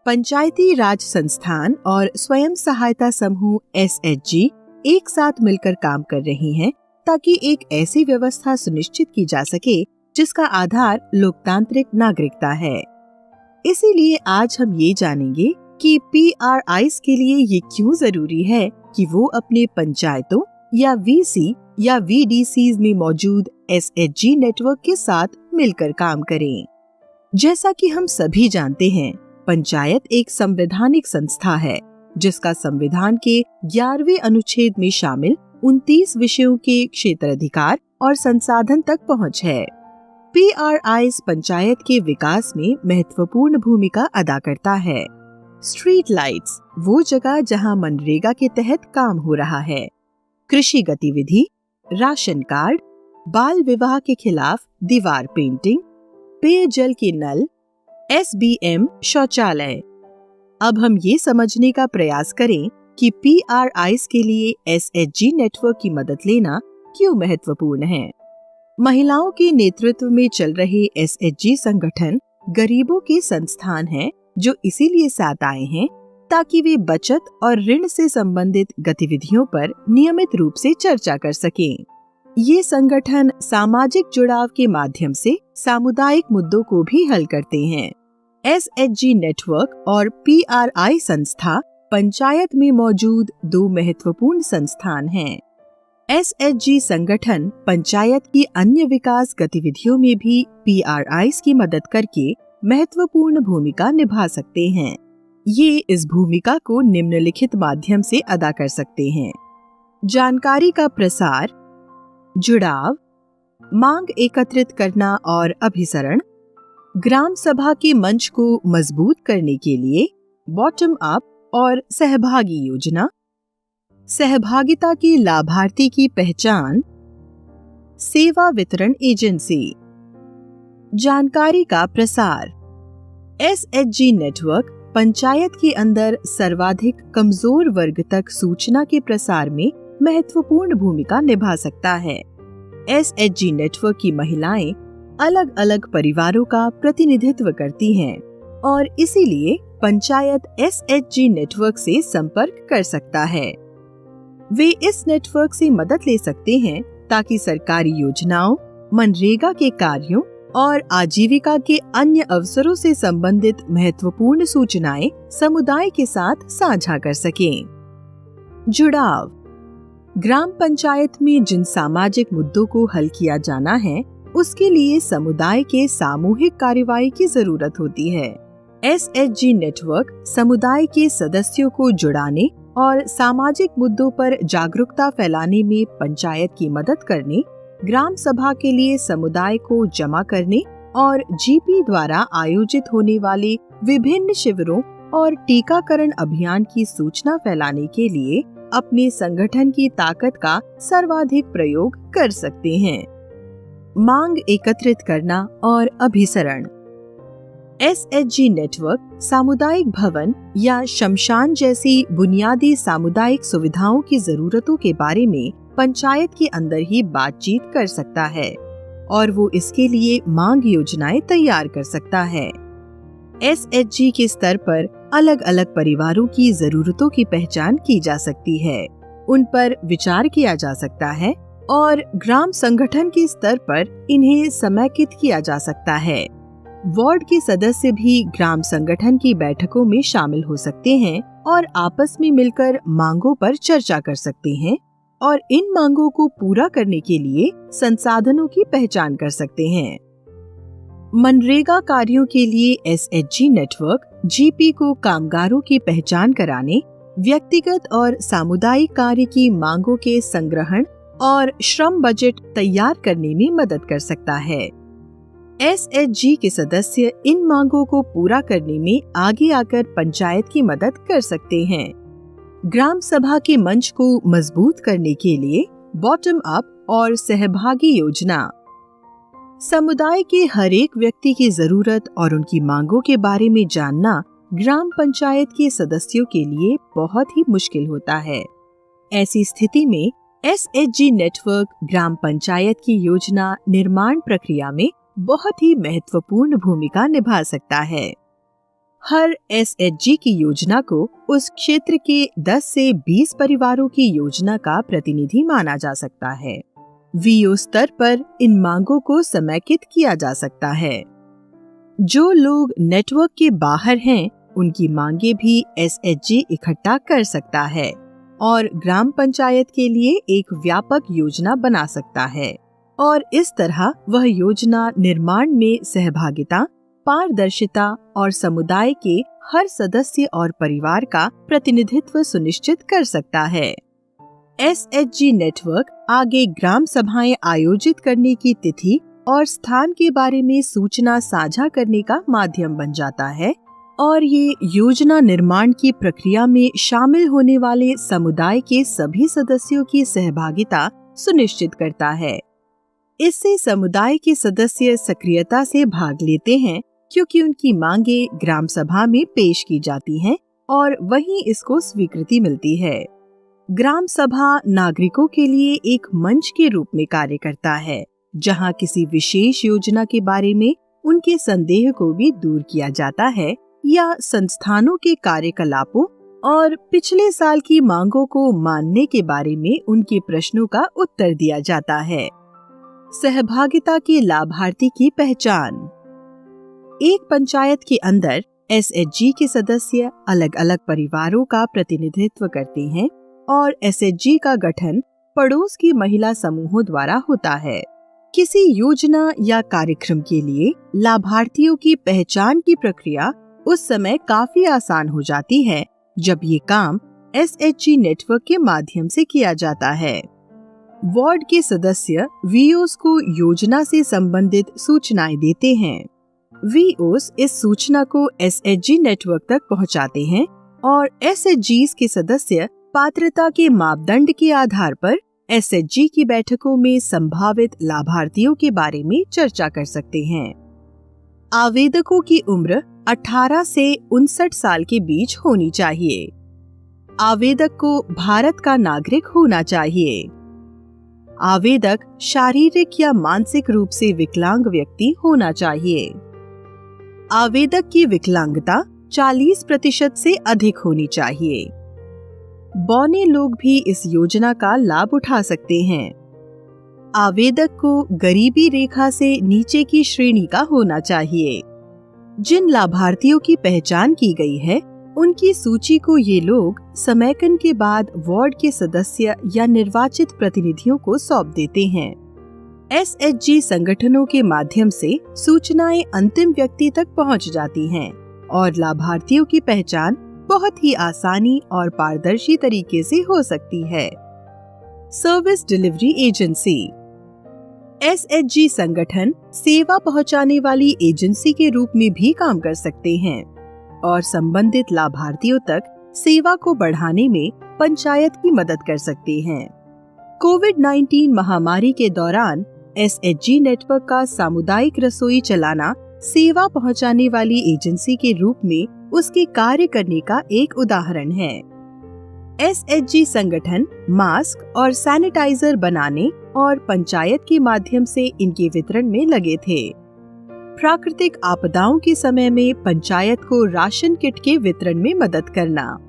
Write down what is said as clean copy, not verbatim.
पंचायती राज संस्थान और स्वयं सहायता समूह SHG एक साथ मिलकर काम कर रही हैं ताकि एक ऐसी व्यवस्था सुनिश्चित की जा सके जिसका आधार लोकतांत्रिक नागरिकता है। इसीलिए आज हम ये जानेंगे कि PRIs के लिए ये क्यों जरूरी है कि वो अपने पंचायतों या VC या VDCs में मौजूद SHG नेटवर्क के साथ मिलकर काम करें। जैसा कि हम सभी जानते हैं, पंचायत एक संवैधानिक संस्था है जिसका संविधान के 11वें अनुच्छेद में शामिल 29 विषयों के क्षेत्राधिकार और संसाधन तक पहुंच है। PRIs पंचायत के विकास में महत्वपूर्ण भूमिका अदा करता है। स्ट्रीट लाइट्स वो जगह जहां मनरेगा के तहत काम हो रहा है, कृषि गतिविधि, राशन कार्ड, बाल विवाह के खिलाफ दीवार पेंटिंग, पेयजल के नल, SBM शौचालय। अब हम ये समझने का प्रयास करें कि PRIs के लिए SHG नेटवर्क की मदद लेना क्यों महत्वपूर्ण है। महिलाओं के नेतृत्व में चल रहे SHG संगठन गरीबों के संस्थान हैं जो इसीलिए साथ आए हैं ताकि वे बचत और ऋण से संबंधित गतिविधियों पर नियमित रूप से चर्चा कर सकें। ये संगठन सामाजिक जुड़ाव के माध्यम से सामुदायिक मुद्दों को भी हल करते हैं। SHG नेटवर्क और PRI संस्था पंचायत में मौजूद दो महत्वपूर्ण संस्थान हैं। SHG संगठन पंचायत की अन्य विकास गतिविधियों में भी PRIs की मदद करके महत्वपूर्ण भूमिका निभा सकते हैं। ये इस भूमिका को निम्नलिखित माध्यम से अदा कर सकते हैं: जानकारी का प्रसार, जुड़ाव, मांग एकत्रित करना और अभिसरण, ग्राम सभा के मंच को मजबूत करने के लिए बॉटम अप और सहभागी योजना, सहभागिता के लाभार्थी की पहचान, सेवा वितरण एजेंसी। जानकारी का प्रसार। SHG नेटवर्क पंचायत के अंदर सर्वाधिक कमजोर वर्ग तक सूचना के प्रसार में महत्वपूर्ण भूमिका निभा सकता है। SHG नेटवर्क की महिलाएं अलग अलग परिवारों का प्रतिनिधित्व करती हैं और इसीलिए पंचायत SHG नेटवर्क से संपर्क कर सकता है। वे इस नेटवर्क से मदद ले सकते हैं ताकि सरकारी योजनाओं, मनरेगा के कार्यों और आजीविका के अन्य अवसरों से संबंधित महत्वपूर्ण सूचनाएं समुदाय के साथ साझा कर सकें। जुड़ाव। ग्राम पंचायत में जिन सामाजिक मुद्दों को हल किया जाना है उसके लिए समुदाय के सामूहिक कार्रवाई की जरूरत होती है। SHG नेटवर्क समुदाय के सदस्यों को जुड़ाने और सामाजिक मुद्दों पर जागरूकता फैलाने में पंचायत की मदद करने, ग्राम सभा के लिए समुदाय को जमा करने और GP द्वारा आयोजित होने वाले विभिन्न शिविरों और टीकाकरण अभियान की सूचना फैलाने के लिए अपने संगठन की ताकत का सर्वाधिक प्रयोग कर सकते हैं। मांग एकत्रित करना और अभिसरण। SHG नेटवर्क सामुदायिक भवन या शमशान जैसी बुनियादी सामुदायिक सुविधाओं की जरूरतों के बारे में पंचायत के अंदर ही बातचीत कर सकता है और वो इसके लिए मांग योजनाएं तैयार कर सकता है। SHG के स्तर पर अलग अलग परिवारों की जरूरतों की पहचान की जा सकती है, उन पर विचार किया जा सकता है और ग्राम संगठन के स्तर पर इन्हें समेकित किया जा सकता है। वार्ड के सदस्य भी ग्राम संगठन की बैठकों में शामिल हो सकते हैं और आपस में मिलकर मांगों पर चर्चा कर सकते हैं और इन मांगों को पूरा करने के लिए संसाधनों की पहचान कर सकते हैं। मनरेगा कार्यों के लिए SHG नेटवर्क GP को कामगारों की पहचान कराने, व्यक्तिगत और सामुदायिक कार्य की मांगों के संग्रहण और श्रम बजट तैयार करने में मदद कर सकता है। SHG के सदस्य इन मांगों को पूरा करने में आगे आकर पंचायत की मदद कर सकते हैं। ग्राम सभा के मंच को मजबूत करने के लिए बॉटम अप और सहभागी योजना। समुदाय के हर एक व्यक्ति की जरूरत और उनकी मांगों के बारे में जानना ग्राम पंचायत के सदस्यों के लिए बहुत ही मुश्किल होता है। ऐसी स्थिति में SHG नेटवर्क ग्राम पंचायत की योजना निर्माण प्रक्रिया में बहुत ही महत्वपूर्ण भूमिका निभा सकता है। हर SHG की योजना को उस क्षेत्र के 10 से 20 परिवारों की योजना का प्रतिनिधि माना जा सकता है। VO स्तर पर इन मांगों को समेकित किया जा सकता है। जो लोग नेटवर्क के बाहर हैं, उनकी मांगे भी SHG इकट्ठा कर सकता है और ग्राम पंचायत के लिए एक व्यापक योजना बना सकता है और इस तरह वह योजना निर्माण में सहभागिता, पारदर्शिता और समुदाय के हर सदस्य और परिवार का प्रतिनिधित्व सुनिश्चित कर सकता है। SHG नेटवर्क आगे ग्राम सभाएं आयोजित करने की तिथि और स्थान के बारे में सूचना साझा करने का माध्यम बन जाता है और ये योजना निर्माण की प्रक्रिया में शामिल होने वाले समुदाय के सभी सदस्यों की सहभागिता सुनिश्चित करता है। इससे समुदाय के सदस्य सक्रियता से भाग लेते हैं क्योंकि उनकी मांगे ग्राम सभा में पेश की जाती हैं और वहीं इसको स्वीकृति मिलती है। ग्राम सभा नागरिकों के लिए एक मंच के रूप में कार्य करता है, जहां किसी विशेष योजना के बारे में उनके संदेह को भी दूर किया जाता है या संस्थानों के कार्यकलापों और पिछले साल की मांगों को मानने के बारे में उनके प्रश्नों का उत्तर दिया जाता है। सहभागिता के लाभार्थी की पहचान। एक पंचायत के अंदर SHG के सदस्य अलग अलग परिवारों का प्रतिनिधित्व करते हैं और SHG का गठन पड़ोस की महिला समूहों द्वारा होता है। किसी योजना या कार्यक्रम के लिए लाभार्थियों की पहचान की प्रक्रिया उस समय काफी आसान हो जाती है जब ये काम SHG नेटवर्क के माध्यम से किया जाता है। वार्ड के सदस्य VOs को योजना से संबंधित सूचनाएं देते हैं। VOs इस सूचना को SHG नेटवर्क तक पहुंचाते हैं और SHGs के सदस्य पात्रता के मापदंड के आधार पर SHG की बैठकों में संभावित लाभार्थियों के बारे में चर्चा कर सकते हैं। आवेदकों की उम्र 18 से 59 साल के बीच होनी चाहिए। आवेदक को भारत का नागरिक होना चाहिए। आवेदक शारीरिक या मानसिक रूप से विकलांग व्यक्ति होना चाहिए। आवेदक की विकलांगता 40% से अधिक होनी चाहिए। बौने लोग भी इस योजना का लाभ उठा सकते हैं। आवेदक को गरीबी रेखा से नीचे की श्रेणी का होना चाहिए। जिन लाभार्थियों की पहचान की गई है, उनकी सूची को ये लोग समेकन के बाद वार्ड के सदस्य या निर्वाचित प्रतिनिधियों को सौंप देते हैं। SHG संगठनों के माध्यम से सूचनाएं अंतिम व्यक्ति तक पहुंच जाती हैं और लाभार्थियों की पहचान बहुत ही आसानी और पारदर्शी तरीके से हो सकती है। Service delivery agency. SHG संगठन सेवा पहुंचाने वाली एजेंसी के रूप में भी काम कर सकते हैं और संबंधित लाभार्थियों तक सेवा को बढ़ाने में पंचायत की मदद कर सकते हैं। कोविड-19 महामारी के दौरान SHG नेटवर्क का सामुदायिक रसोई चलाना सेवा पहुंचाने वाली एजेंसी के रूप में उसके कार्य करने का एक उदाहरण है। SHG संगठन मास्क और सैनिटाइजर बनाने और पंचायत के माध्यम से इनके वितरण में लगे थे। प्राकृतिक आपदाओं के समय में पंचायत को राशन किट के वितरण में मदद करना।